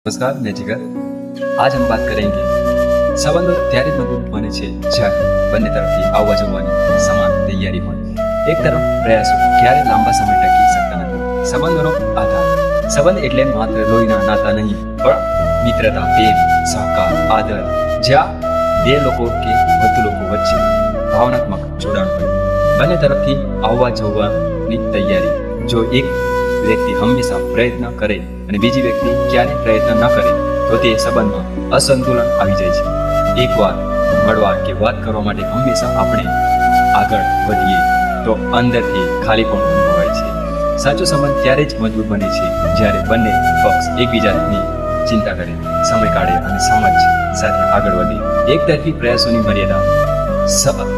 नमस्कार, मैं जिगर। आज हम बात करेंगे સંબંધો ત્યારે મજબૂત બને છે જ્યારે બંને તરફથી આવવા જવાની સમાન તૈયારી હોય। એક તરફ પ્રયાસો ક્યારે લાંબા સમય ટકી શકતા નથી। સંબંધોનો આધાર સંબંધ એટલે માત્ર લોહીના નાતા નહીં, પણ મિત્રતા, પ્રેમ, સહકાર, આદર, જ્યાં બે લોકો કે વધુ લોકો વચ્ચે ભાવનાત્મક જોડાણ હોય। બંને તરફથી આવવા જવાની તૈયારી। જો એક વ્યક્તિ હંમેશા પ્રયત્ન કરે અને બીજી વ્યક્તિ ક્યારેય પ્રયત્ન ન કરે તો તે સંબંધમાં અસંતુલન આવી જાય છે। એકવાર મળવા કે વાત કરવા માટે હંમેશા આપણે આગળ વધીએ તો અંદરથી ખાલીપણું અનુભવાય છે। સાચો સંબંધ ત્યારે જ મજબૂત બને છે જ્યારે બંને પક્ષ એકબીજાની ચિંતા કરે, સમય કાઢે અને સમજ સાથે આગળ વધે। એકતરફી પ્રયાસોની મર્યાદા।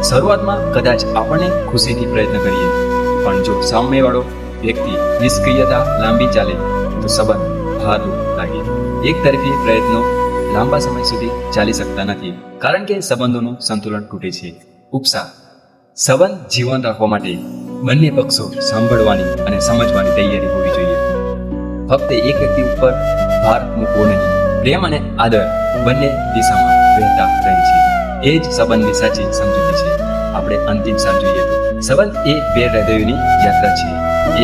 શરૂઆતમાં કદાચ આપણે ખુશીથી પ્રયત્ન કરીએ, પણ જો સામેવાળો વ્યક્તિ નિષ્ક્રિયતા લાંબી ચાલે તો સંબંધ ભારું લાગે। એક તરફી પ્રયત્નો લાંબા સમય સુધી ચાલી શકતા નથી, કારણ કે સંબંધોનું સંતુલન તૂટે છે। ઉપસાર સંબંધ જીવન રાખવા માટે બંને પક્ષો સાંભળવાની અને સમજવાની તૈયારી હોવી જોઈએ। ફક્ત એક વ્યક્તિ ઉપર ભાર મૂકવો નહીં। પ્રેમ અને આદર બંને દિશામાં વહેતા રહે છે, એ જ સંબંધની સાચી સમજૂતી છે। આપણે અંતિમ સાર જોઈએ તો સંબંધ એ બે હૃદયોની યાત્રા છે।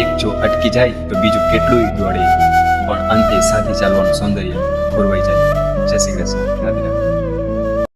એક જો અટકી જાય તો બીજું કેટલું દોડે, પણ અંતે સાથે ચાલવાનું સૌંદર્ય ખોરવાઈ જાય। જય શ્રી કૃષ્ણ। રાધે રાધે।